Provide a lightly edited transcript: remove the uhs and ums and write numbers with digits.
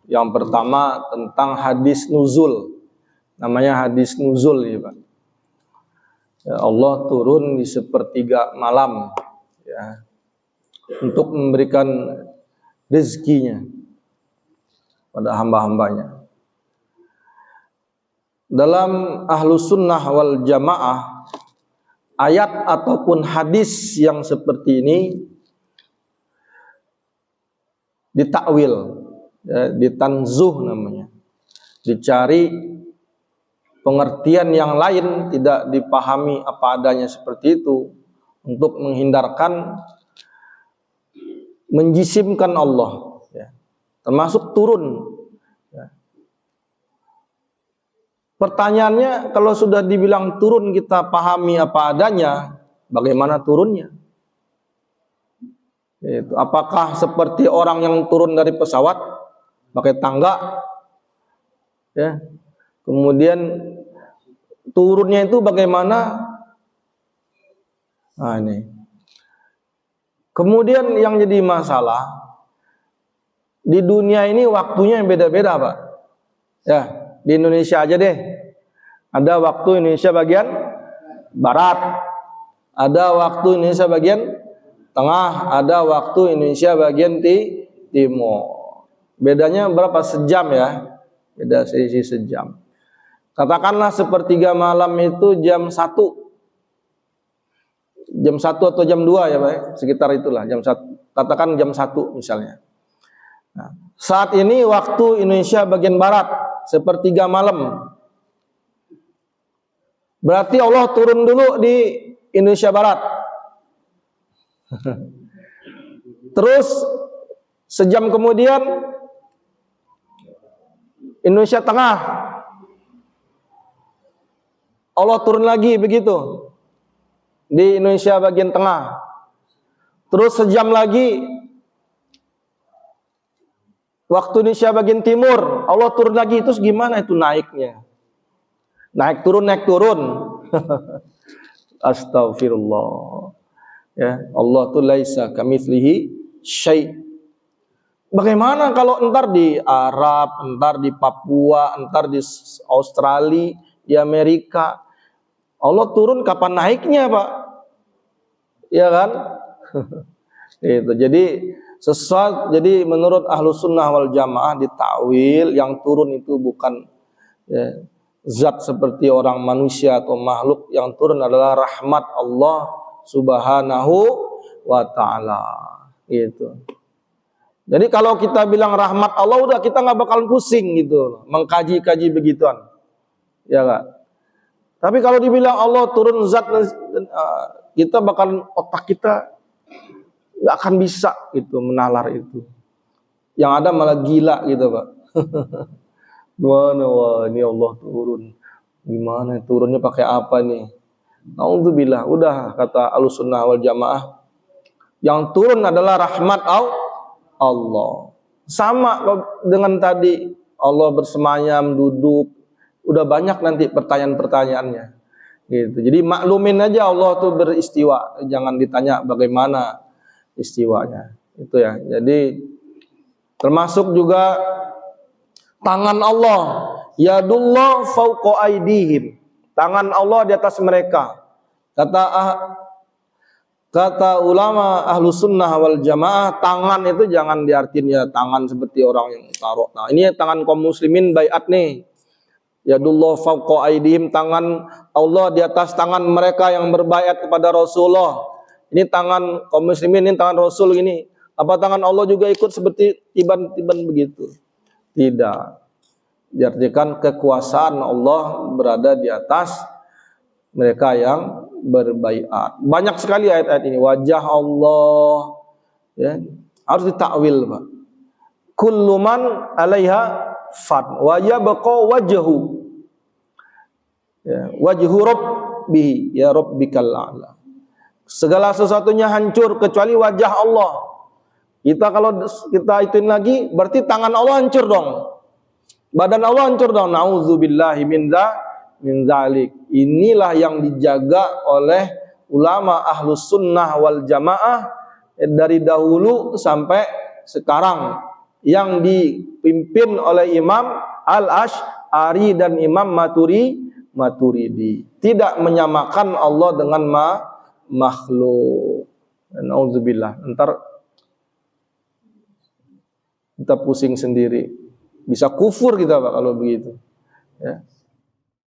Yang pertama tentang hadis nuzul. Namanya hadis nuzul ya Pak. Ya, Allah turun di sepertiga malam ya, untuk memberikan rezekinya pada hamba-hambanya. Dalam Ahlus Sunnah wal Jamaah, ayat ataupun hadis yang seperti ini ditakwil, ya, ditanzuh namanya, dicari pengertian yang lain, tidak dipahami apa adanya seperti itu, untuk menghindarkan menjisimkan Allah, ya, termasuk turun. Ya. Pertanyaannya, kalau sudah dibilang turun kita pahami apa adanya, bagaimana turunnya? Itu apakah seperti orang yang turun dari pesawat pakai tangga, ya, kemudian turunnya itu bagaimana? Nah ini. Kemudian yang jadi masalah di dunia ini waktunya yang beda-beda Pak. Ya, di Indonesia aja deh. Ada waktu Indonesia bagian barat, ada waktu Indonesia bagian tengah, ada waktu Indonesia bagian timur. Bedanya berapa? Sejam ya. Beda selisih sejam. Katakanlah sepertiga malam itu jam 1. Jam 1 atau jam 2 ya Pak. Sekitar itulah jam 1. Katakan jam 1 misalnya. Nah, saat ini waktu Indonesia bagian barat sepertiga malam. Berarti Allah turun dulu di Indonesia barat. Terus sejam kemudian Indonesia tengah, Allah turun lagi begitu di Indonesia bagian tengah. Terus sejam lagi waktu Indonesia bagian timur, Allah turun lagi. Terus gimana itu naiknya? Naik turun Astagfirullah. Ya, Allah tuh laisa kamitslihi syai'. Bagaimana kalau entar di Arab, entar di Papua, entar di Australia, di Amerika, Allah turun kapan naiknya Pak? Ya kan? Itu. Jadi menurut Ahlus Sunnah wal Jamaah ditakwil yang turun itu bukan, ya, zat seperti orang manusia atau makhluk. Yang turun adalah rahmat Allah Subhanahu wa ta'ala. Gitu. Jadi kalau kita bilang rahmat Allah, udah kita nggak bakal pusing gitu mengkaji-kaji begituan, ya nggak? Tapi kalau dibilang Allah turun zat, kita bakal, otak kita nggak akan bisa gitu menalar itu. Yang ada malah gila gitu Pak. Gimana wah ini Allah turun? Gimana turunnya pakai apa nih? Nauzubillah. Udah kata Ahlus Sunnah wal Jamaah, yang turun adalah rahmat Allah. Sama dengan tadi Allah bersemayam, duduk. Udah banyak nanti pertanyaan-pertanyaannya. Gitu. Jadi maklumin aja Allah tuh beristiwa, jangan ditanya bagaimana istiwanya. Itu ya. Jadi termasuk juga tangan Allah, yadullah fauqa aidihim. Tangan Allah di atas mereka. Kata ulama Ahlus Sunnah wal Jamaah, tangan itu jangan diartin ya tangan seperti orang yang taruh. Nah, ini tangan kaum muslimin baiat nih. Yadullah fauqa aidihim, tangan Allah di atas tangan mereka yang berbaiat kepada Rasulullah. Ini tangan kaum muslimin, ini tangan Rasul ini. Apa tangan Allah juga ikut seperti tiban-tiban begitu? Tidak. Diartikan kekuasaan Allah berada di atas mereka yang berbaiat. Banyak sekali ayat-ayat ini. Wajah Allah, ya, harus ditakwil Pak. Kullu man 'alaiha fan wa yabqa wajhu. Ya, wajhu rabbihi ya rabbikal a'la. Segala sesuatunya hancur kecuali wajah Allah. Kalau kita ituin lagi, berarti tangan Allah hancur dong. Badan Allah hancur dong. Nauzubillahi min dzalik. Inilah yang dijaga oleh ulama Ahlus Sunnah wal Jamaah dari dahulu sampai sekarang. yang dipimpin oleh Imam Al-Asy'ari dan Imam Maturidi. Tidak menyamakan Allah dengan makhluk. Nauzubillah. Ntar kita pusing sendiri. Bisa kufur kita Pak kalau begitu. Ya.